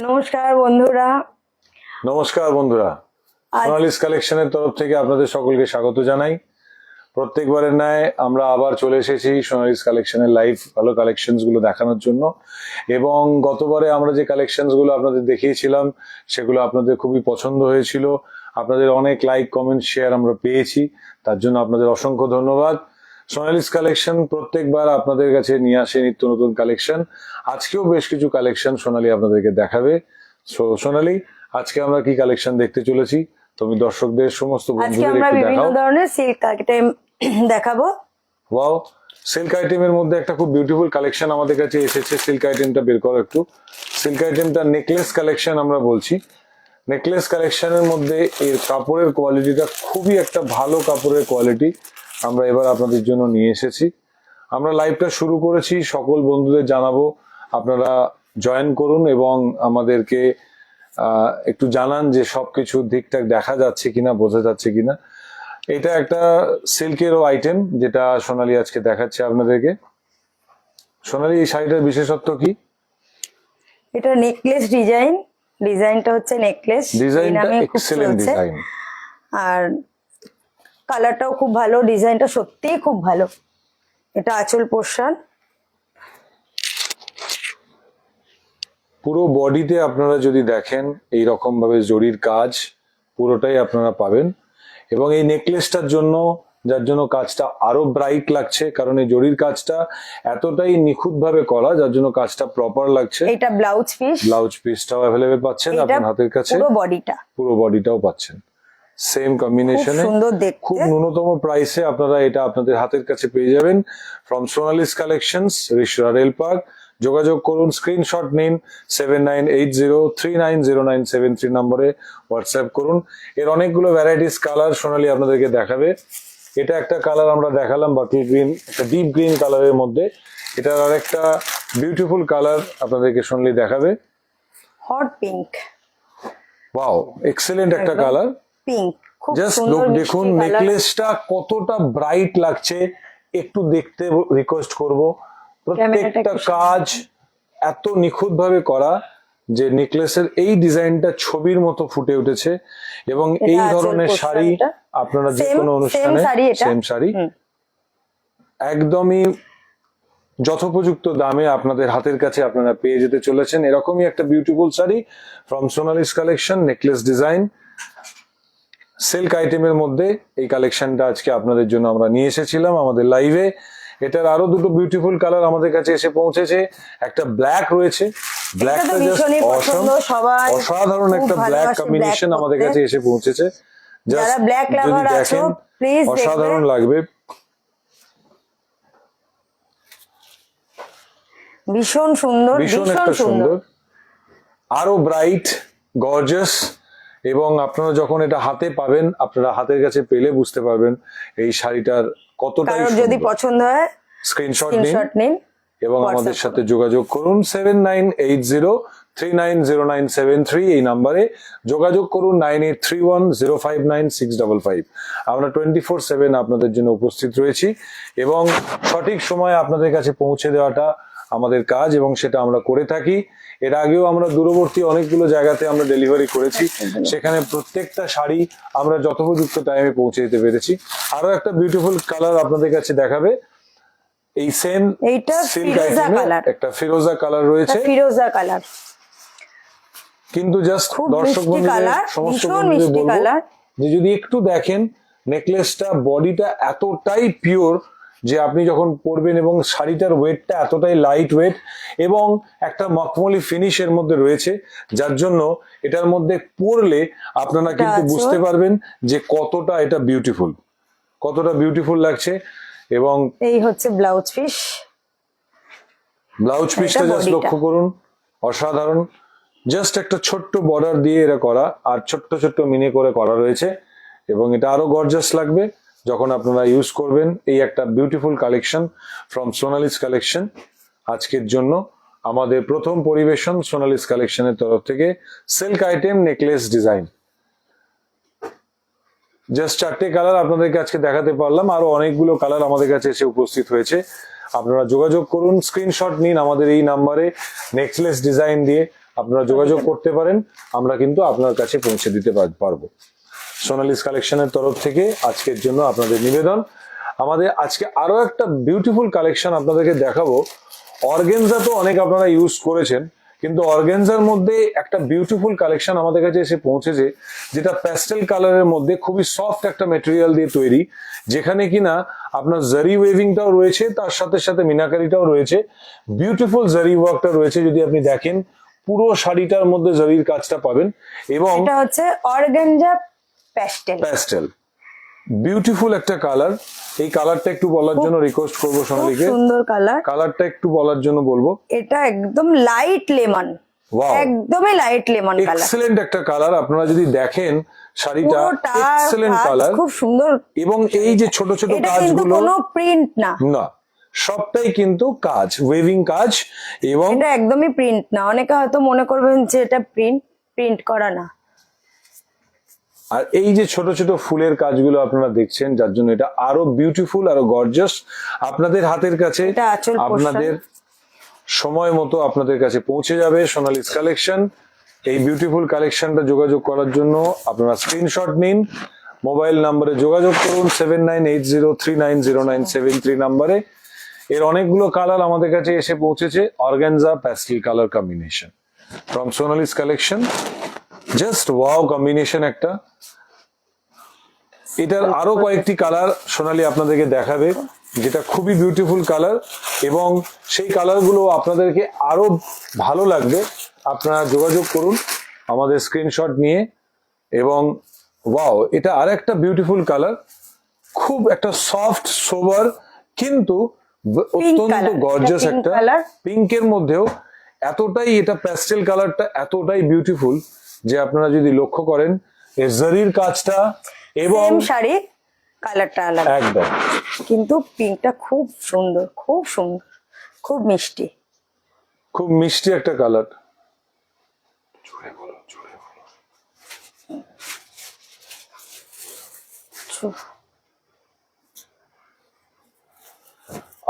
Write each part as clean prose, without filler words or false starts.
নমস্কার বন্ধুরা। নমস্কার বন্ধুরা, সোনালিস কালেকশনের তরফ থেকে আপনাদের সকলকে স্বাগত জানাই। প্রত্যেকবারের ন্যায় আমরা আবার চলে এসেছি সোনালিস কালেকশনের লাইভ ভালো কালেকশনস গুলো দেখানোর জন্য। এবং গতবারে আমরা যে কালেকশনস গুলো আপনাদের দেখিয়েছিলাম সেগুলো আপনাদের খুবই পছন্দ হয়েছিল। আপনাদের অনেক লাইক, কমেন্ট, শেয়ার আমরা পেয়েছি, তার জন্য আপনাদের অসংখ্য ধন্যবাদ। সোনালিস কালেকশন প্রত্যেকবার আপনাদের কাছে নিয়ে আসে নিত্য নতুন কালেকশন। আজকেও বেশ কিছু কালেকশন সোনালি আপনাদেরকে দেখাবে। সোনালি, আজকে আমরা কি কালেকশন দেখতে চলেছি তুমি দর্শকদের সমস্ত আজকে বন্ধুদের আমরা একটু বিভিন্ন দেখাও। ধরনের সিল্ক আইটেম দেখাবো। ওয়াও, সিল্ক আইটেমের মধ্যে একটা খুব বিউটিফুল কালেকশন আমাদের কাছে এসেছে। সিল্ক আইটেমটা বের করো একটু। সিল্ক আইটেমটা নেকলেস কালেকশন আমরা বলছি। নেকলেস কালেকশনের মধ্যে এর কাপড়ের কোয়ালিটিটা খুবই একটা ভালো কাপড়ের কোয়ালিটি আমরা এবার আপনাদের জন্য নিয়ে এসেছি। আমরা লাইভটা শুরু করেছি, সকল বন্ধুদের জানাবো আপনারা জয়েন করুন এবং আমাদেরকে একটু জানান যে সবকিছু ঠিকঠাক দেখা যাচ্ছে কিনা, বোঝা যাচ্ছে কিনা। এটা একটা সিল্কেরও আইটেম যেটা সোনালি আজকে দেখাচ্ছে আপনাদেরকে। সোনালি, এই শাড়িটার বিশেষত্ব কি? এটা নেকলেস ডিজাইনটা হচ্ছে নেকলেস ডিজাইনটা এক্সেলেন্ট ডিজাইন, আর কালারটাও খুব ভালো, ডিজাইনটা সত্যিই খুব ভালো। এটা আঁচল পোর্শন। পুরো বডিতে আপনারা যদি দেখেন এই রকম ভাবে জরির কাজ পুরোটাই আপনারা পাবেন। এবং এই নেকলেসটার জন্য, যার জন্য কাজটা আরো ব্রাইট লাগছে, কারণ এই জরির কাজটা এতটাই নিখুঁত ভাবে করা, যার জন্য কাজটা প্রপার লাগছে। এটা ব্লাউজ পিসটাও অ্যাভেলেবেল পাচ্ছেন আপনার হাতের কাছে। পুরো বডিটাও পাচ্ছেন সেম কম্বিনেশনে, সুন্দর দেখতে। খুব ন্যূনতম প্রাইসে আপনারা এটা আপনাদের হাতের কাছে পেয়ে যাবেন from Sonali's collections, Rishra rail park. যোগাযোগ করুন, স্ক্রিনশট নিন, 7980390973 নম্বরে হোয়াটসঅ্যাপ করুন। এর অনেকগুলো ভ্যারাইটিস কালার সোনালি আপনাদেরকে দেখাবে। এটা একটা কালার আমরা দেখালাম, বাটল গ্রিন, একটা ডিপ গ্রিন কালারের মধ্যে। এটার আর একটা বিউটিফুল কালার আপনাদেরকে সোনালি দেখাবে, হট পিঙ্ক। ওয়াও, এক্সেলেন্ট একটা কালার, পিঙ্ক। জাস্ট লুক, দেখুন নেকলেসটা কতটা ব্রাইট লাগছে। একটু দেখতে রিকোয়েস্ট করব, প্রত্যেকটা কাজ এত নিখুঁত ভাবে করা যে নেকলেসের এই ডিজাইনটা ছবির মতো ফুটে উঠেছে। এবং এই ধরনের শাড়ি আপনারা যে কোনো অনুষ্ঠানে, সেম শাড়ি একদমই যথোপযুক্ত দামে আপনাদের হাতের কাছে আপনারা পেয়ে যেতে চলেছেন। এরকমই একটা beautiful sari from Sonali's collection, necklace design silk আইটেমের মধ্যে এই কালেকশনটা আজকে আপনাদের জন্য আমরা নিয়ে এসেছিলাম আমাদের লাইভে। এটার আরো দুটো বিউটিফুল কালার আমাদের কাছে এসে পৌঁছেছে। একটা ব্ল্যাক রয়েছে, ব্ল্যাকটা জাস্ট অসাধারণ একটা ব্ল্যাক কম্বিনেশন আমাদের কাছে এসে পৌঁছেছে। জাস্ট যদি দেখেন অসাধারণ লাগবে, ভীষণ সুন্দর, ভীষণ একটা সুন্দর, আরো ব্রাইট, গর্জিয়াস। এবং আপনারা যখন এটা হাতে পাবেন, আপনারা হাতের কাছে পেলে বুঝতে পারবেন এই শাড়িটার কতটাই সুন্দর। যদি পছন্দ হয় স্ক্রিনশট নিন এবং আমাদের সাথে যোগাযোগ করুন 7980390973 এই নাম্বারে যোগাযোগ করুন, 9831059655। আমরা 24/7 আপনাদের জন্য উপস্থিত রয়েছি এবং সঠিক সময়ে আপনাদের কাছে পৌঁছে দেওয়াটা আমাদের কাজ এবং সেটা আমরা করে থাকি। এর আগেও আমরা দূরবর্তী অনেকগুলো জায়গাতে আমরা ডেলিভারি করেছি, সেখানে প্রত্যেকটা শাড়ি আমরা যথোপযুক্ত টাইমে পৌঁছে দিতে পেরেছি। আরো একটা বিউটিফুল কালার আপনাদের কাছে দেখাবে, এই সেম সিল্ক আইটেমে একটা ফিরোজা কালার রয়েছে, কিন্তু জাস্ট দর্শক বন্ধুদের, সমস্ত বন্ধুদের বলবো যে যদি একটু দেখেন নেকলেসটা, বডিটা এতটাই পিওর যে আপনি যখন পরবেন এবং শাড়িটার ওয়েটটা এতটাই লাইট ওয়েট এবং একটা মখমলি ফিনিশের মধ্যে রয়েছে, যার জন্য এটার মধ্যে পরলে আপনারা কিন্তু বুঝতে পারবেন যে কতটা এটা বিউটিফুল, কতটা বিউটিফুল লাগছে। এবং এই হচ্ছে ব্লাউজ পিসটা জাস্ট লক্ষ্য করুন, অসাধারণ। জাস্ট একটা ছোট্ট বর্ডার দিয়ে এরা করা আর ছোট্ট ছোট্ট মিনি করে করা রয়েছে এবং এটা আরো গর্জাস লাগবে যখন আপনারা ইউজ করবেন। এই একটা beautiful collection from Sonali's collection আজকের জন্য আমাদের প্রথম পরিবেশন সোনালিস কালেকশনের তরফ থেকে, silk item necklace design. Just 4টে কালার আপনাদেরকে আজকে দেখাতে পারলাম, আরো অনেকগুলো কালার আমাদের কাছে এসে উপস্থিত হয়েছে। আপনারা যোগাযোগ করুন, স্ক্রিনশট নিন আমাদের এই নাম্বারে নেকলেস ডিজাইন দিয়ে আপনারা যোগাযোগ করতে পারেন, আমরা কিন্তু আপনার কাছে পৌঁছে দিতে পারবো। সোনালিস কালেকশনের তরফ থেকে আজকের জন্য আপনাদের নিবেদন। আমাদের আজকে আরো একটা বিউটিফুল কালেকশন আপনাদেরকে দেখাবো। অর্গেনজা তো অনেক আপনারা ইউজ করেছেন, কিন্তু অর্গেনজার মধ্যে একটা বিউটিফুল কালেকশন আমাদের কাছে এসে পৌঁছেছে, যেটা প্যাস্টেল কালারের মধ্যে খুবই সফট একটা মেটেরিয়াল দিয়ে তৈরি, যেখানে কিনা আপনার জারি ওয়েভিংটাও রয়েছে, তার সাথে সাথে মিনাকারিটাও রয়েছে, বিউটিফুল জারি ওয়ার্কটা রয়েছে। যদি আপনি দেখেন পুরো শাড়িটার মধ্যে জারির কাজটা পাবেন, এবং এটা হচ্ছে অর্গানজা প্যাস্টেল। প্যাস্টেল বিউটিফুল একটা কালার। এই কালারটা একটু বলার জন্য রিকোয়েস্ট করবো সোনালীকে, সুন্দর কালার। কালারটা একটু বলার জন্য বলবো। এটা একদম লাইট লেমন, ওয়াও, একদমই লাইট লেমন কালার, এক্সেলেন্ট একটা কালার। আপনারা যদি দেখেন শাড়িটা এক্সেলেন্ট কালার, খুব সুন্দর। এবং এই যে ছোট ছোট এটা কিন্তু কাজগুলো কোনো প্রিন্ট না, না, সবটাই কিন্তু কাজ, ওয়েভিং কাজ, এবং এটা একদমই প্রিন্ট না। অনেকে হয়তো মনে করবেন যে এটা প্রিন্ট করা না। আর এই যে ছোট ছোট ফুলের কাজগুলো আপনারা দেখছেন, যার জন্য এটা আরো বিউটিফুল, আরো গর্জিয়াস। আপনাদের হাতের কাছে এটা আঁচল portion। আপনাদের সময় মতো আপনাদের কাছে পৌঁছে যাবে সোনালিস কালেকশন। এই বিউটিফুল কালেকশনটা যোগাযোগ করার জন্য আপনারা স্ক্রিনশট নিন, মোবাইল নাম্বারে যোগাযোগ করুন 7980390973 নাম্বারে। এর অনেকগুলো কালার আমাদের কাছে এসে পৌঁছেছে, organza pastel colour combination from Sonali's collection. Just wow combination একটা। এটার আরো কয়েকটি কালার সোনালী আপনাদেরকে দেখাবে, যেটা খুবই বিউটিফুল কালার, এবং সেই কালারগুলো আপনাদেরকে আরো ভালো লাগবে। আপনারা যোগাযোগ করুন আমাদের স্ক্রিনশট নিয়ে। এবং ওয়াও, এটা আর একটা বিউটিফুল কালার, খুব একটা সফট সোবার, কিন্তু অত্যন্ত গর্জিয়াস একটা পিঙ্কের মধ্যেও এতটাই এটা প্যাস্টেল কালারটা এতটাই বিউটিফুল যে আপনারা যদি লক্ষ্য করেন এর জারির কাজটা এবং শাড়ি কালারটা আলাদা একদম, কিন্তু পিঙ্কটা খুব সুন্দর, খুব সুন্দর, খুব মিষ্টি, খুব মিষ্টি একটা কালার।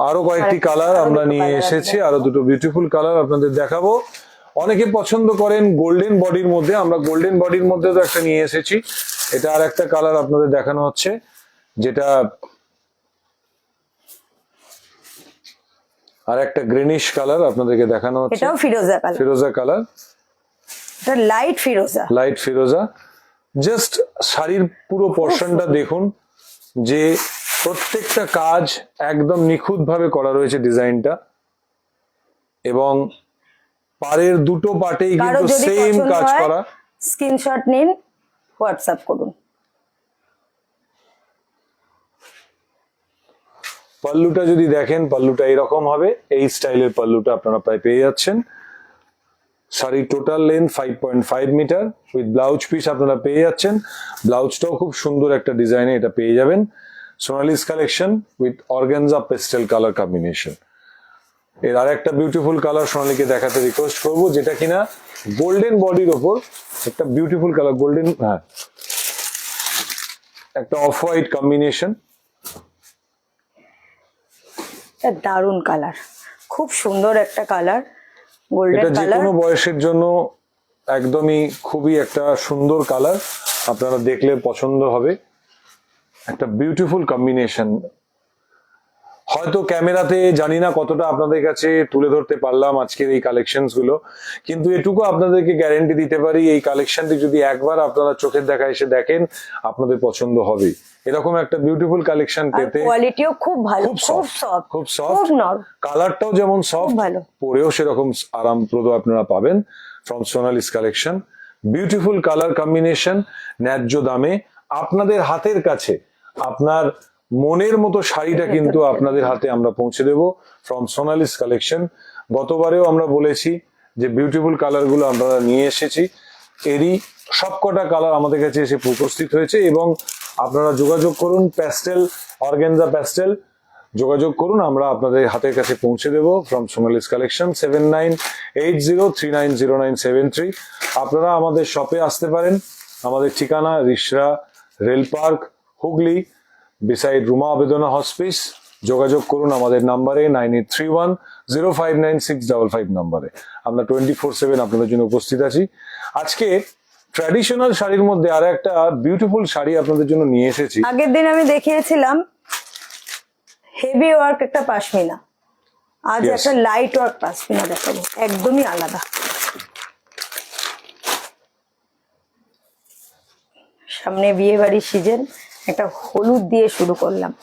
আরো কয়েকটি কালার আমরা নিয়ে এসেছি, আরো দুটো বিউটিফুল কালার আপনাদের দেখাবো। অনেকে পছন্দ করেন গোল্ডেন বডির মধ্যে, আমরা গোল্ডেন বডির মধ্যে তো একটা নিয়ে এসেছি। এটা আর একটা কালার আপনাদের দেখানো হচ্ছে, যেটা আর একটা গ্রিনিশ কালার আপনাদেরকে দেখানো হচ্ছে। এটাও ফিরোজা কালার, ফিরোজা কালার, এটা লাইট ফিরোজা, লাইট ফিরোজা। জাস্ট শাড়ির পুরো পোর্শনটা দেখুন, যে প্রত্যেকটা কাজ একদম নিখুঁত ভাবে করা রয়েছে ডিজাইনটা, এবং পাড়ের দুটো পাটেই কিন্তু সেম কাজ করা। স্ক্রিনশট নিন, হোয়াটসঅ্যাপ করুন। পাল্লুটা যদি দেখেন, পাল্লুটা এরকম হবে, এই স্টাইলের পাল্লুটা আপনারা প্রায় পেয়ে যাচ্ছেন। শাড়ির total length 5.5 metre with blouse piece আপনারা পেয়ে যাচ্ছেন। ব্লাউজটাও খুব সুন্দর একটা ডিজাইনে এটা পেয়ে যাবেন। Sonali's collection with organza pastel colour combination. এর আর একটা বিউটিফুল কালার সোনালীকে দেখাতে রিকোয়েস্ট করবো, যেটা কিনা গোল্ডেন বডির ওপর একটা বিউটিফুল কালার, গোল্ডেন, হ্যাঁ, একটা অফ হোয়াইট কম্বিনেশন। দারুন কালার, খুব সুন্দর একটা কালার, গোল্ডেন এটা যে কালার। কোনো বয়সের জন্য একদমই খুবই একটা সুন্দর কালার, আপনারা দেখলে পছন্দ হবে। একটা বিউটিফুল কম্বিনেশন। হয়তো ক্যামেরাতে জানি না কতটা আপনাদের কাছে তুলে ধরতে পারলাম আজকের এই কালেকশনস গুলো, কিন্তু এটুকু আপনাদেরকে গ্যারেন্টি দিতে পারি, এই কালেকশনটি যদি একবার আপনারা চোখের দেখা এসে দেখেন, আপনাদের পছন্দ হবে। এরকম একটা বিউটিফুল কালেকশন পেতে কোয়ালিটিও খুব ভালো, খুব সফট, খুব সফট, নরম, কালারটাও যেমন সফট, ভালো, পরেও সেরকম আরামপ্রদ আপনারা পাবেন from Sonali's collection. Beautiful colour combination, ন্যায্য দামে আপনাদের হাতের কাছে। আপনার মনের মতো শাড়িটা কিন্তু আপনাদের হাতে আমরা পৌঁছে দেব ফ্রম সোনালিস কালেকশন। গতবারেও আমরা বলেছি যে বিউটিফুল কালার গুলো আমরা নিয়ে এসেছি, এরই সবকটা কালার আমাদের কাছে এসে উপস্থিত হয়েছে। এবং আপনারা যোগাযোগ করুন, প্যাস্টেল, অর্গানজা প্যাস্টেল যোগাযোগ করুন, আমরা আপনাদের হাতের কাছে পৌঁছে দেব ফ্রম সোনালিস কালেকশন। 7980390973। আপনারা আমাদের শপে আসতে পারেন। আমাদের ঠিকানা Rishra rail park, Hooghly, beside Ruma বেদনা হসপিস, যোগাযোগ করুন আমাদের নাম্বারে 9831059655 নাম্বারে। আমরা 24/7 আপনাদের জন্য উপস্থিত আছি। আজকে ট্র্যাডিশনাল শাড়ির মধ্যে আর একটা বিউটিফুল শাড়ি আপনাদের জন্য নিয়ে এসেছি। আগের দিন আমি দেখিয়েছিলাম হেভি ওয়ার্ক একটা পাশমিনা, আজ Yes. একটা লাইট ওয়ার্ক পাশমিনা দেখাবো, একদমই আলাদা। সামনে বিয়ে বাড়ির সিজন, একটা হলুদ দিয়ে শুরু করলাম।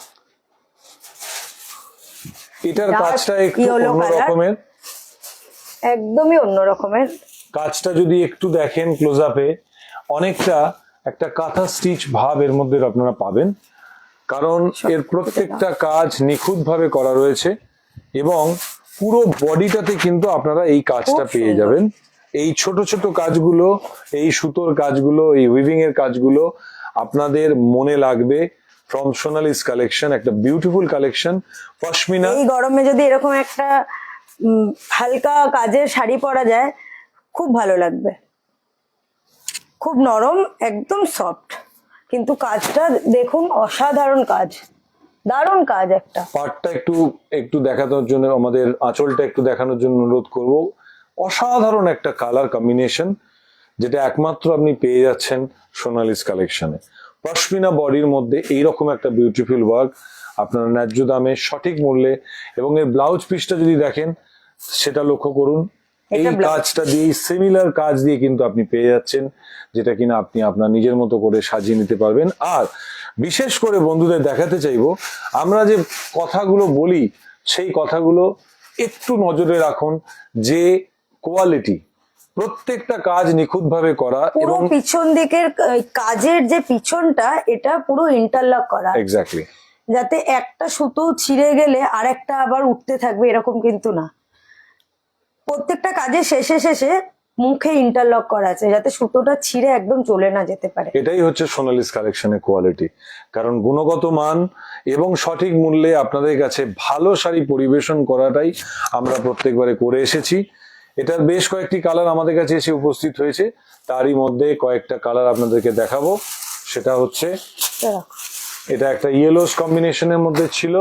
এটার Dark কাজটা একটু yellow অন্য color. রকমের। একদমই অন্য রকমের। কাজটা যদি একটু দেখেন ক্লোজ আপে, অনেকটা একটা কাঁথা স্টিচ ভাব এর মধ্যে আপনারা পাবেন, কারণ এর প্রত্যেকটা কাজ নিখুঁত ভাবে করা রয়েছে এবং পুরো বডিটাতে কিন্তু আপনারা এই কাজটা খুব পেয়ে সুন্দর। যাবেন। এই ছোট ছোট কাজগুলো, এই সুতোর কাজগুলো, এই উইভিং এর কাজগুলো আপনাদের মনে লাগবে। ফ্রম সোনালিস কালেকশন, একটা বিউটিফুল কালেকশন পশমিনা। এই গরমে যদি এরকম একটা হালকা কাজের শাড়ি পরা যায়, খুব ভালো লাগবে। খুব নরম, একদম সফট, কিন্তু কাজটা দেখুন, অসাধারণ কাজ, দারুণ কাজ একটা। পার্টটা একটু একটু দেখানোর জন্য, আমাদের আঁচলটা একটু দেখানোর জন্য অনুরোধ করব। অসাধারণ একটা কালার কম্বিনেশন, যেটা একমাত্র আপনি পেয়ে যাচ্ছেন সোনালিস কালেকশনে। পশমিনা বডির মধ্যে এইরকম একটা বিউটিফুল ওয়ার্ক আপনারা ন্যায্য দামে সঠিক মূল্যে, এবং এর ব্লাউজ পিসটা যদি দেখেন সেটা লক্ষ্য করুন। এই এটা blouse। কাজটা দিয়ে, সিমিলার কাজ দিয়ে কিন্তু আপনি পেয়ে যাচ্ছেন, যেটা কিনা আপনি আপনার নিজের মতো করে সাজিয়ে নিতে পারবেন। আর বিশেষ করে বন্ধুদের দেখাতে চাইবো, আমরা যে কথাগুলো বলি সেই কথাগুলো একটু নজরে রাখুন, যে কোয়ালিটি, প্রত্যেকটা কাজ নিখুঁত ভাবে করা পুরো এবং পিছন দিকের কাজের যে পিছনটা, এটা পুরো ইন্টারলক করা, এক্স্যাক্টলি যাতে একটা সুতো ছিঁড়ে গেলে আর একটা আবার উঠতে থাকবে এরকম কিন্তু না। প্রত্যেকটা কাজের শেষে শেষে মুখে ইন্টারলক করা আছে, যাতে সুতোটা ছিঁড়ে একদম চলে না যেতে পারে। এটাই হচ্ছে সোনালিস কালেকশনের কোয়ালিটি, কারণ গুণগত মান এবং সঠিক মূল্যে আপনাদের কাছে ভালো শাড়ি পরিবেশন করাটাই আমরা প্রত্যেকবারে করে এসেছি। এটার বেশ কয়েকটি কালার আমাদের কাছে এসে উপস্থিত হয়েছে, তারই মধ্যে কয়েকটা কালার আপনাদেরকে দেখাবো। সেটা হচ্ছে, এটা একটা ইয়েলোস কম্বিনেশনের মধ্যে ছিল,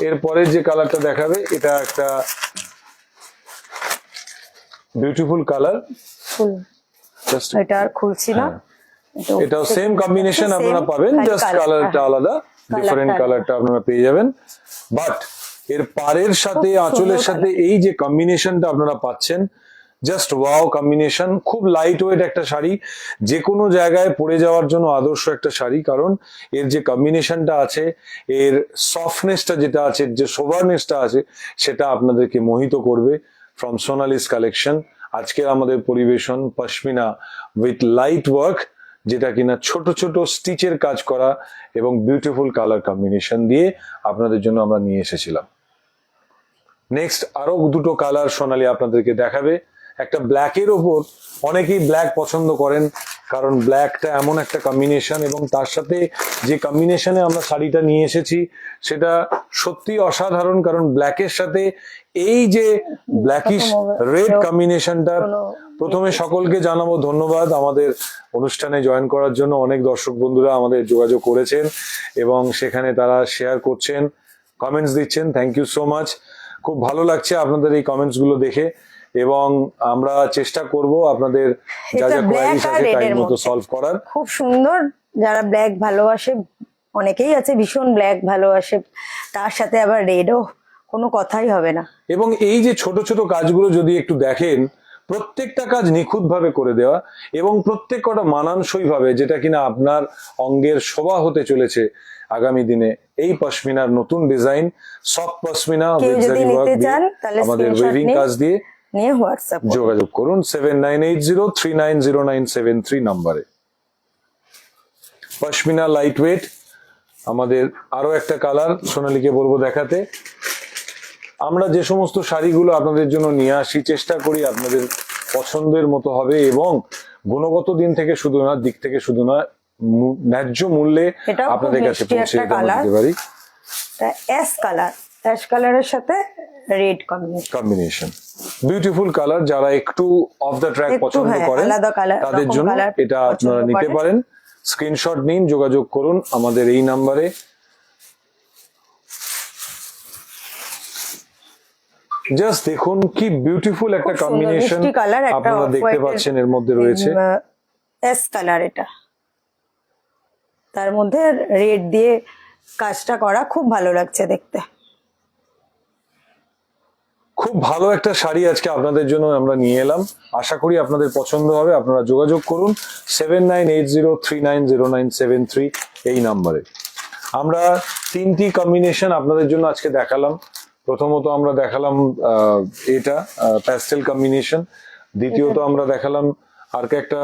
এরপরে যে কালারটা দেখাবে এটা একটা বিউটিফুল কালার। এটা আর খুলছি না, এটাও সেম কম্বিনেশন আপনারা পাবেন, খালি জাস্ট colour, কালারটা হ্যাঁ। আলাদা, ডিফারেন্ট আলাদা। কালারটা আপনারা পেয়ে যাবেন। বাট এর পাড়ের সাথে, খুব আঁচলের সুন্দর সাথে এই যে কম্বিনেশনটা আপনারা পাচ্ছেন, জাস্ট ওয়াও কম্বিনেশন। খুব লাইট ওয়েট একটা শাড়ি, যে কোনো জায়গায় পরে যাওয়ার জন্য আদর্শ একটা শাড়ি, কারণ এর যে কম্বিনেশনটা আছে, এর সফটনেসটা যেটা আছে, যে সোভারনেসটা আছে, সেটা আপনাদেরকে মোহিত করবে। ফ্রম সোনালিস কালেকশন আজকের আমাদের পরিবেশন পশমিনা উইথ লাইট ওয়ার্ক, যেটা কিনা ছোট ছোট স্টিচের কাজ করা এবং বিউটিফুল কালার কম্বিনেশন দিয়ে আপনাদের জন্য আমরা নিয়ে এসেছিলাম। নেক্সট আরো দুটো কালার সোনালি আপনাদেরকে দেখাবে। একটা ব্ল্যাকের ওপর, অনেকেই ব্ল্যাক পছন্দ করেন, কারণ ব্ল্যাকটা এমন একটা কম্বিনেশন, এবং তার সাথে যে কম্বিনেশনে আমরা শাড়িটা নিয়ে এসেছি সেটা সত্যি অসাধারণ, কারণ ব্ল্যাকের সাথে এই যে ব্ল্যাকিশ রেড কম্বিনেশনটা। প্রথমে সকলকে জানাবো ধন্যবাদ আমাদের অনুষ্ঠানে জয়েন করার জন্য। অনেক দর্শক বন্ধুরা আমাদের যোগাযোগ করেছেন এবং সেখানে তারা শেয়ার করছেন, কমেন্টস দিচ্ছেন। Thank you so much. খুব ভালো লাগছে আপনাদের এই কমেন্টস গুলো দেখে, এবং আমরা চেষ্টা করব আপনাদের যা যা কোয়ারিজ আছে টাইম মতো সলভ করার। খুব সুন্দর। যারা ব্ল্যাক ভালোবাসে, অনেকেই আছে ভীষণ ব্ল্যাক ভালোবাসে, তার সাথে আবার রেডও, কোনো কথাই হবে না। এবং এই যে ছোট ছোট কাজগুলো যদি একটু দেখেন, প্রত্যেকটা কাজ নিখুঁত ভাবে করে দেওয়া এবং প্রত্যেক কটা মানানসই ভাবে, যেটা কিনা আপনার অঙ্গের শোভা হতে চলেছে আগামী দিনে। এই পশমিনার নতুন ডিজাইন, সফট পশমিনা কেউ উইথ যদি জারি ওয়ার্ক নিতে দিয়ে চান তাহলে আমাদের screenshot ওয়েভিং নিন, কাজ দিয়ে নিয়ে হোয়াটসঅ্যাপ যোগাযোগ করুন 7803900973 নম্বরে। পশমিনা লাইট ওয়েট আমাদের আরো একটা কালার সোনালীকে বলবো দেখাতে। আমরা যে সমস্ত শাড়িগুলো আপনাদের জন্য নিয়ে আসি, চেষ্টা করি আপনাদের পছন্দের মতো হবে, এবং গুণগত দিক থেকে শুধু না, ন্যায্য মূল্যে এটাও খুব আপনাদের কাছে মিষ্টি পৌঁছে একটা দিতে পারি। অ্যাশ কালারের সাথে রেড কম্বিনেশন, বিউটিফুল কালার। যারা একটু অফ দ্য ট্র্যাক পছন্দ করেন আলাদা কালার, তাদের জন্য এটা আপনারা নিতে পারেন। স্ক্রিনশট নিন, যোগাযোগ করুন আমাদের এই নাম্বারে। জাস্ট দেখুন কি বিউটিফুল একটা খুব সুন্দর কম্বিনেশন মিষ্টি colour, একটা আপনারা দেখতে off-white-এর পাচ্ছেন এর মধ্যে রয়েছে। এস কালার এটা, তার মধ্যে রেড দিয়ে কাজটা করা, খুব ভালো লাগছে দেখতে। খুব ভালো একটা শাড়ি আজকে আপনাদের জন্য আমরা নিয়ে এলাম, আশা করি আপনাদের পছন্দ হবে। আপনারা যোগাযোগ করুন 7980390973 এই নাম্বারে। আমরা তিনটি কম্বিনেশন আপনাদের জন্য আজকে দেখালাম। প্রথমত আমরা দেখালাম এটা প্যাস্টেল কম্বিনেশন, দ্বিতীয়ত আমরা দেখালাম আর একটা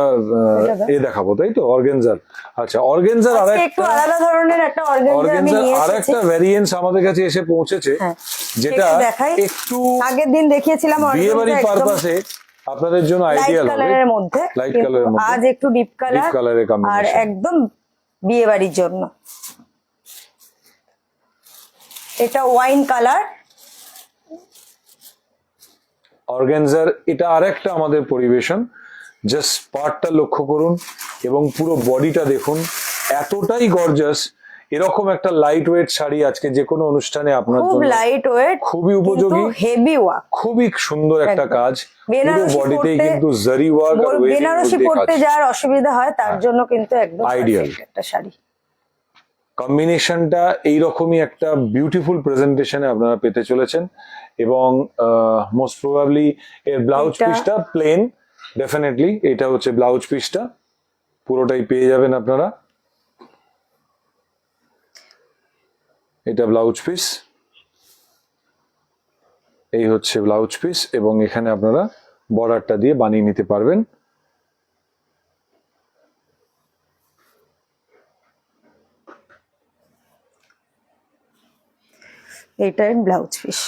দেখাবো, তাই তো, অর্গানজার। আচ্ছা, অর্গানজার আর একটু আলাদা ধরনের একটা অর্গানজার আর একটা ভ্যারিয়েন্স আমাদের কাছে এসে পৌঁছেছে, যেটা একটু আগের দিন দেখিয়েছিলাম বিয়ে বাড়ি পারপাসে আপনাদের জন্য আইডিয়াল হবে, কালারের মধ্যে, লাইট কালারের মধ্যে, আজ একটু ডিপ কালারের কম্বিনেশন, আর একদম বিয়ে বাড়ির জন্য। এটা ওয়াইন কালার অর্গানজার, এটা আরেকটা আমাদের পরিবেশন। জাস্ট পার্টটা লক্ষ্য করুন এবং পুরো বডিটা দেখুন, এতটাই গর্জাস। এরকম একটা লাইট ওয়েট শাড়ি আজকে যে কোনো অনুষ্ঠানে আপনার খুব জন্য লাইট ওয়েট, খুবই উপযোগী, হেভি ওয়ার্ক, খুবই সুন্দর একটা কাজ। পুরো বেনারসি বডিতেই পরতে- কিন্তু জারি ওয়ার্ক আর ওয়েভিং বেনারসি পড়তে যার অসুবিধা হয় তার জন্য কিন্তু একদম Ideal. perfect একটা শাড়ি। কম্বিনেশনটা এইরকমই একটা বিউটিফুল প্রেজেন্টেশনে আপনারা পেতে চলেছেন। এবং মোস্ট প্রবাবলি এর ব্লাউজ পিসটা প্লেন, ডেফিনেটলি এটা হচ্ছে ব্লাউজ পিসটা, পুরোটাই পেয়ে যাবেন আপনারা। এটা ব্লাউজ পিস, এই হচ্ছে ব্লাউজ পিস, এবং এখানে আপনারা বর্ডারটা দিয়ে বানিয়ে নিতে পারবেন। এইটাই ব্লাউজ পিস,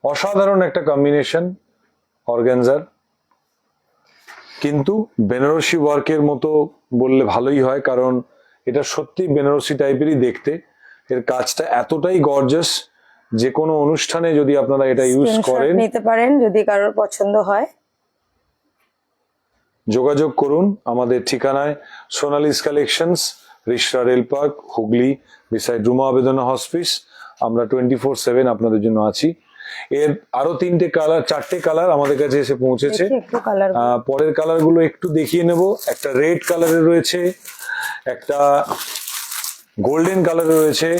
অসাধারণ একটা কম্বিনেশন অর্গানজার, কিন্তু বেনারসি ওয়ার্কের মতো বললে ভালোই হয়, কারণ এটা সত্যি বেনারসি টাইপেরই দেখতে। এর কাজটা এতটাই গর্জাস, যে কোনো অনুষ্ঠানে যদি আপনারা এটা ইউজ করেন নিতে পারেন যদি কারোর পছন্দ হয়। যোগাযোগ করুন আমাদের ঠিকানায়, Sonali's collections, Rishra rail park, Hooghly, beside Ruma Abedana hospice. আমরা 24/7 আপনাদের জন্য আছি। এর আরো চারটে কালার আমাদের কাছে এসে পৌঁছেছে। একটু কালার পরের কালার গুলো একটু দেখিয়ে নেব। একটা রেড কালারের রয়েছে, একটা গোল্ডেন কালারের রয়েছে,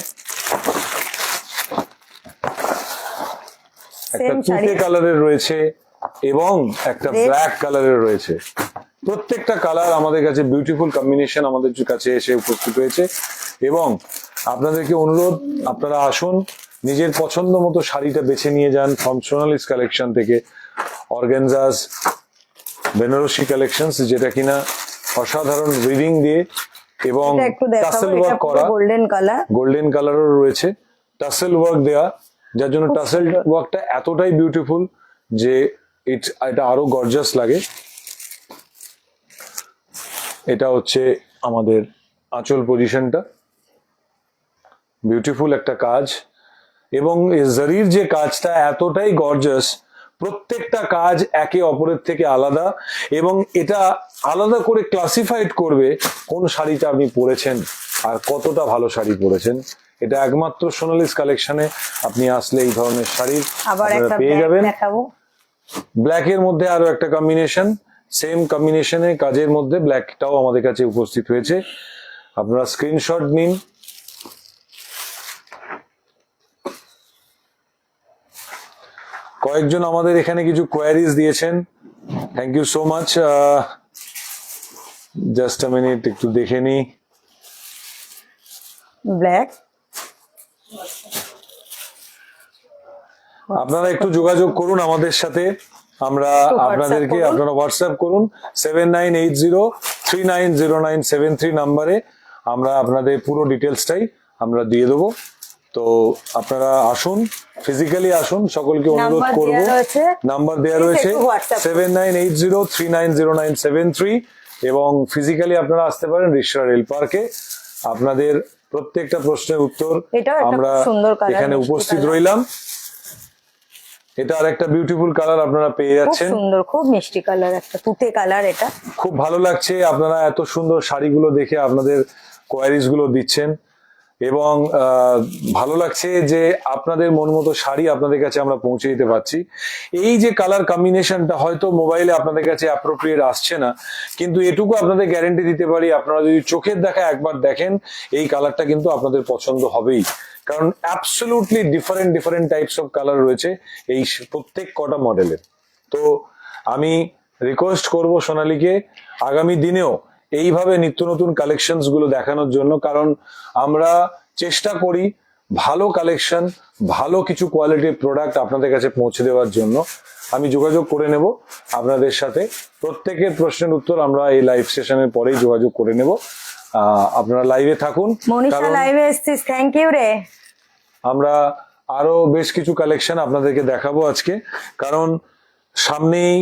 একটা তুতে কালারের রয়েছে, এবং একটা ব্ল্যাক কালারের রয়েছে। প্রত্যেকটা কালার আমাদের কাছে বিউটিফুল কম্বিনেশন আমাদের কাছে এসে উপস্থিত হয়েছে। এবং আপনাদেরকে অনুরোধ, আপনারা আসুন, নিজের পছন্দ মতো শাড়িটা বেছে নিয়ে যান ফ্রম সোনালিস কালেকশন থেকে। অর্গানজাস বেনারসি কালেকশনস, যেটা কিনা অসাধারণ উইভিং দিয়ে এবং টাসেল ওয়ার্ক করা, গোল্ডেন কালারও রয়েছে, টাসেল ওয়ার্ক দেয়া, যার জন্য টাসেল ওয়ার্কটা এতটাই বিউটিফুল যে এটা আরো গর্জাস লাগে। এটা হচ্ছে আমাদের আঁচল পজিশনটা, বিউটিফুল একটা কাজ। এবং জারির যে কাজটা এতটাই গর্জাস, প্রত্যেকটা কাজ একে অপরের থেকে আলাদা, এবং এটা আলাদা করে ক্লাসিফাইড করবে কোন শাড়িটা আপনি পরেছেন আর কতটা ভালো শাড়ি পরেছেন। এটা একমাত্র সোনালিস কালেকশনে আপনি আসলে এই ধরনের শাড়ি পেয়ে যাবেন। ব্ল্যাক এর মধ্যে আরো একটা কম্বিনেশন, সেম কম্বিনেশনে কাজের মধ্যে ব্ল্যাকটাও আমাদের কাছে উপস্থিত হয়েছে। আপনারা স্ক্রিনশট নিন। কয়েকজন আমাদের এখানে কিছু কোয়ারিজ দিয়েছেন, thank you so much. Just a minute, একটু দেখে নি। ব্ল্যাক, আপনারা একটু যোগাযোগ করুন আমাদের সাথে, আমরা আপনাদেরকে, আপনারা হোয়াটসঅ্যাপ করুন 7980390973 নাম্বারে, আমরা আপনাদের পুরো ডিটেলসটাই আমরা দিয়ে দেবো। তো আপনারা আসুন, ফিজিক্যালি আসুন, সকলকে অনুরোধ করব। নাম্বার দেওয়া রয়েছে 7980390973, এবং ফিজিক্যালি আপনারা আসতে পারেন রিশরা রেল পার্কে। আপনাদের প্রত্যেকটা প্রশ্নের উত্তর আমরা এখানে উপস্থিত রইলাম। এটা আরেকটা বিউটিফুল কালার আপনারা পেয়ে যাচ্ছেন, সুন্দর, খুব মিষ্টি কালার, একটা তুতে কালার। এটা খুব ভালো লাগছে। আপনারা এত সুন্দর শাড়িগুলো দেখে আপনাদের কোয়ারিজ গুলো দিচ্ছেন, এবং ভালো লাগছে যে আপনাদের মন মতো শাড়ি আপনাদের কাছে আমরা পৌঁছে দিতে পারছি। এই যে কালার কম্বিনেশনটা হয়তো মোবাইলে আপনাদের কাছে অ্যাপ্রোপ্রিয়েট আসছে না, কিন্তু এটুকু আপনাদের গ্যারেন্টি দিতে পারি, আপনারা যদি চোখের দেখা একবার দেখেন এই কালারটা কিন্তু আপনাদের পছন্দ হবেই, কারণ absolutely different different types of colour রয়েছে এই প্রত্যেক কটা মডেলের। তো আমি রিকোয়েস্ট করব সোনালীকে আগামী দিনেও এইভাবে নিত্য নতুন কালেকশনস গুলো দেখানোর জন্য, কারণ আমরা চেষ্টা করি ভালো কালেকশন, ভালো কিছু কোয়ালিটির প্রোডাক্ট আপনাদের কাছে পৌঁছে দেওয়ার জন্য। আমি যোগাযোগ করে নেব আপনাদের সাথে, প্রত্যেকের প্রশ্নের উত্তর আমরা এই লাইভ সেশনের পরেই যোগাযোগ করে নেব। আপনারা লাইভে থাকুন। মনীষা লাইভে এসেছিস, থ্যাংক ইউ রে। আমরা আরো বেশ কিছু কালেকশন আপনাদেরকে দেখাবো আজকে, কারণ সামনেই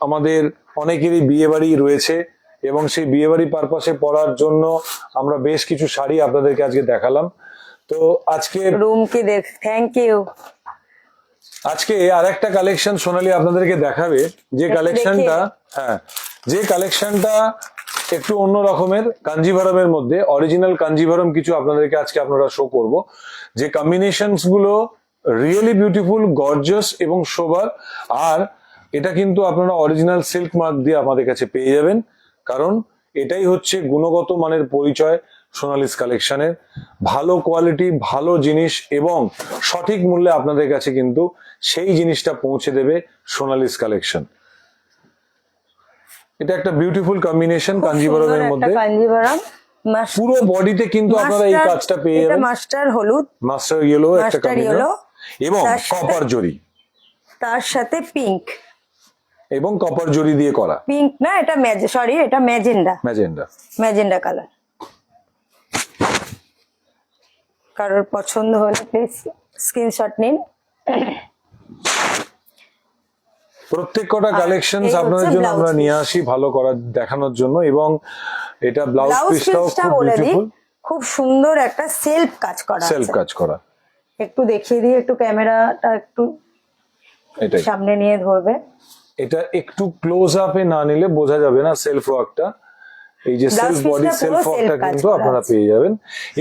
আমাদের অনেকেরই বিয়ে বাড়ি রয়েছে এবং সেই বিয়ে বাড়ি পারপাসে পরার জন্য আমরা বেশ কিছু শাড়ি আপনাদেরকে আজকে দেখালাম। তো আজকে রুম কি দেখ, থ্যাংক ইউ। আজকে আরেকটা কালেকশন সোনালী আপনাদেরকে দেখাবে, যে কালেকশনটা যে কালেকশনটা একটু অন্য রকমের, কাঞ্জিভারমের মধ্যে অরিজিনাল কাঞ্জিভারম কিছু আপনাদেরকে আজকে আপনারা শো করব, যে কম্বিনেশনস গুলো রিয়েলি বিউটিফুল, গর্জিয়াস এবং সোবার। আর এটা কিন্তু আপনারা অরিজিনাল সিল্ক মার্ক দিয়ে আমাদের কাছে পেয়ে যাবেন, কারণ এটাই হচ্ছে গুণগত মানের পরিচয় সোনালিস কালেকশনের। ভালো কোয়ালিটি, ভালো জিনিস এবং সঠিক মূল্যে আপনাদের কাছে কিন্তু সেই জিনিসটা পৌঁছে দেবে সোনালিস কালেকশন। এটা একটা বিউটিফুল কম্বিনেশন কাঞ্জিভারমের মধ্যে, কাঞ্জিভারম পুরো বডিতে কিন্তু আপনারা এই কাজটা পেয়ে যাবেন। মাস্টার হলুদ, মাস্টার ইয়েলো একটা কম্বিনেশন এবং কপার জরি, তার সাথে পিঙ্ক এবং কপার জরি দিয়ে করা। পিঙ্ক না, এটা এটা ম্যাজেন্ডা, ম্যাজেন্ডা কালার। কারোর পছন্দ হলে প্লিজ স্ক্রিনশট নিন। প্রত্যেক কটা কালেকশনস আপনাদের জন্য আমরা নিয়ে আসি ভালো করার, দেখানোর জন্য। এবং এটা ব্লাউজ পিসটাও খুব বিউটিফুল, খুব সুন্দর একটা সেলফ কাজ করা, সেলফ কাজ করা। একটু দেখিয়ে দিই, একটু ক্যামেরাটা একটু এটাই সামনে নিয়ে ধরবে। এটা একটু ক্লোজ আপে না নিলে বোঝা যাবে না সেলফ ওয়ার্কটা। এই যে সেলফ বডি সেলফ ওয়ার্কটা কিন্তু আপনারা পেয়ে যাবেন।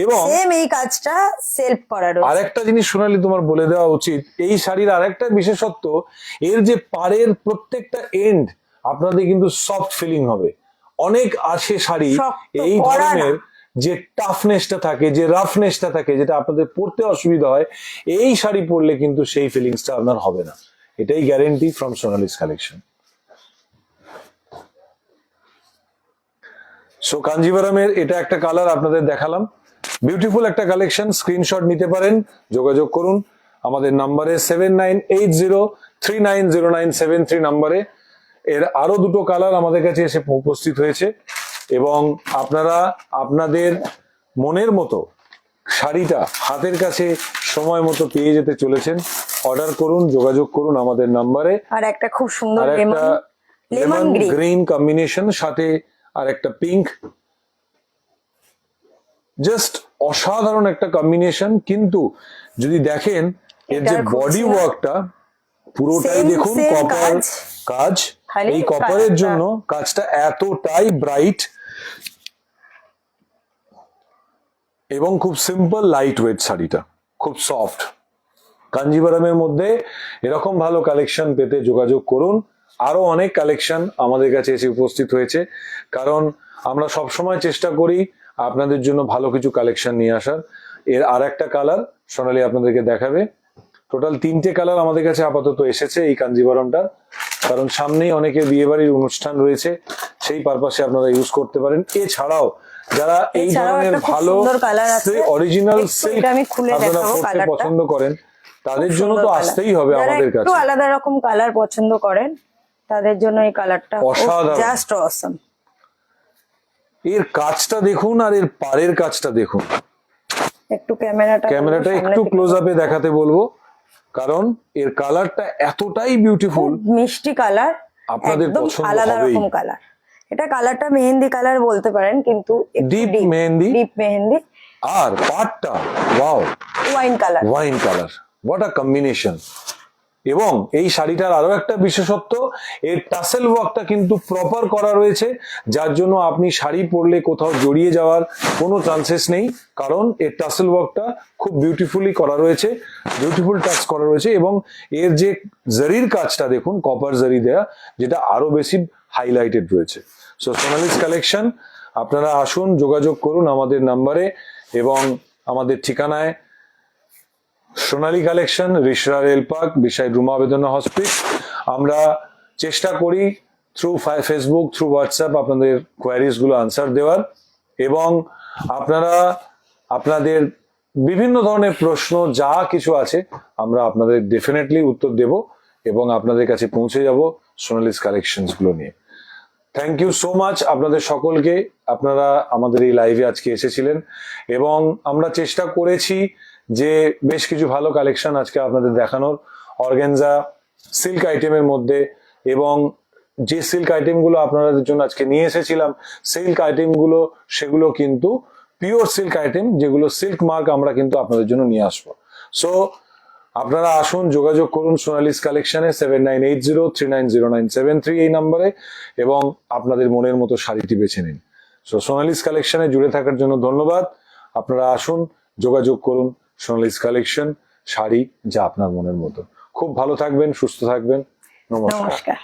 এবং সেম এই কাজটা সেলফ করা রয়েছে। আরেকটা জিনিস সোনালী তোমার বলে দেওয়া উচিত, এই শাড়ির আরেকটা বিশেষত্ব, এর যে পাড়ের প্রত্যেকটা এন্ড আপনাদের কিন্তু সফট ফিলিং হবে। অনেক আছে শাড়ি এই ধরনের যে টাফনেসটা থাকে, যে রাফনেসটা থাকে, যেটা আপনাদের পরতে অসুবিধা হয়, এই শাড়ি পরলে কিন্তু সেই ফিলিংসটা আপনার হবে না। এটাই guarantee from Sonali's collection. So কাঞ্জিভারমের এটা একটা কালার আপনাদের দেখালাম, বিউটিফুল একটা কালেকশন। স্ক্রিনশট নিতে পারেন, যোগাযোগ করুন আমাদের নাম্বারে 7980390973 নাম্বারে। এর আরো দুটো কালার আমাদের কাছে এসে উপস্থিত হয়েছে এবং আপনারা আপনাদের মনের মতো শাড়িটা হাতের কাছে সময় মতো পেয়ে যেতে চলেছেন। অর্ডার করুন, যোগাযোগ করুন আমাদের নাম্বারে। আর একটা খুব সুন্দর লেমন গ্রিন কম্বিনেশন, সাথে আর একটা পিঙ্ক, জাস্ট অসাধারণ একটা কম্বিনেশন। কিন্তু যদি দেখেন এর যে বডি ওয়ার্কটা পুরোটাই দেখুন কপার কাজ। এই কপারের জন্য কাজটা এতটাই ব্রাইট এবং খুব সিম্পল লাইট ওয়েট। শাড়িটা খুব সফট। কাঞ্জিভারমের মধ্যে এরকম ভালো কালেকশন পেতে যোগাযোগ করুন। আরো অনেক কালেকশন আমাদের কাছে এসে উপস্থিত হয়েছে, কারণ আমরা সবসময় চেষ্টা করি আপনাদের জন্য ভালো কিছু কালেকশন নিয়ে আসার। এর আর একটা কালার সোনালী আপনাদেরকে দেখাবে। টোটাল 3টে কালার আমাদের কাছে আপাতত এসেছে এই কাঞ্জিভারমটা, কারণ সামনেই অনেকের বিয়ে বাড়ির অনুষ্ঠান রয়েছে, সেই পারপাসে আপনারা ইউজ করতে পারেন। এছাড়াও যারা এই ধরনের ভালো অরিজিনাল সিল্ক আপনারা পরতে পছন্দ করেন, তাদের জন্য তো আসতেই হবে আমাদের কাছে। একটু আলাদা রকম কালার পছন্দ করেন, তাদের জন্য এই কালারটা অসাধারণ, জাস্ট অসাম। এর কাজটা দেখুন আর এর পাড়ের কাজটা দেখুন। একটু ক্যামেরাটা একটু ক্লোজ আপে দেখাতে বলবো, কারণ এর কালারটা এতটাই বিউটিফুল, মিষ্টি কালার, আপনাদের পছন্দ আলাদা হবেই। রকম কালার। এটা কালারটা মেহেন্দি কালার বলতে পারেন, কিন্তু ডিপ মেহেন্দি। আর পাড়টা wow, wine colour. What a combination. এবং এই শাড়িটার আরো একটা বিশেষত্ব, এর টাসেল ওয়ার্কটা কিন্তু প্রপার করা রয়েছে, যার জন্য আপনি শাড়ি পরলে কোথাও জড়িয়ে যাওয়ার কোনো চান্সেস নেই, কারণ এর টাসেল ওয়ার্কটা খুব বিউটিফুলি করা রয়েছে, বিউটিফুল টাচ করা রয়েছে। এবং এর যে জারির কাজটা দেখুন, কপার জারি দেয়া, যেটা আরো বেশি হাইলাইটেড রয়েছে। সো সোনালিস কালেকশন, আপনারা আসুন, যোগাযোগ করুন আমাদের নাম্বারে এবং আমাদের ঠিকানায়, Sonali collection, Rishra rail park, beside Ruma Bedana hospital. আমরা চেষ্টা করি থ্রু ফেসবুক, থ্রু হোয়াটসঅ্যাপ আপনাদের কোয়ারিজ গুলো আনসার দেওয়ার, এবং আপনারা আপনাদের বিভিন্ন ধরনের প্রশ্ন যা কিছু আছে আমরা আপনাদের ডেফিনেটলি উত্তর দেব এবং আপনাদের কাছে পৌঁছে যাব সোনালিস কালেকশনস গুলো নিয়ে। থ্যাংক ইউ সো মাচ আপনাদের সকলকে, আপনারা আমাদের এই লাইভে আজকে এসেছিলেন এবং আমরা চেষ্টা করেছি যে বেশ কিছু ভালো কালেকশন আজকে আপনাদের দেখানোর, অর্গানজা সিল্ক আইটেমের মধ্যে। এবং যে সিল্ক আইটেম গুলো আপনাদের জন্য আজকে নিয়ে এসেছিলাম, সিল্ক আইটেম গুলো সেগুলো কিন্তু পিওর সিল্ক আইটেম, যেগুলো সিল্ক মার্ক আমরা কিন্তু আপনাদের জন্য নিয়ে আসবো। সো আপনারা আসুন, যোগাযোগ করুন সোনালিস কালেকশনে 7980390973 এই নাম্বারে, এবং আপনাদের মনের মতো শাড়িটি বেছে নিন। সো সোনালিস কালেকশনে জুড়ে থাকার জন্য ধন্যবাদ। আপনারা আসুন, যোগাযোগ করুন, সোনালিস কালেকশন, শাড়ি যা আপনার মনের মতো। খুব ভালো থাকবেন, সুস্থ থাকবেন, নমস্কার। নমস্কার।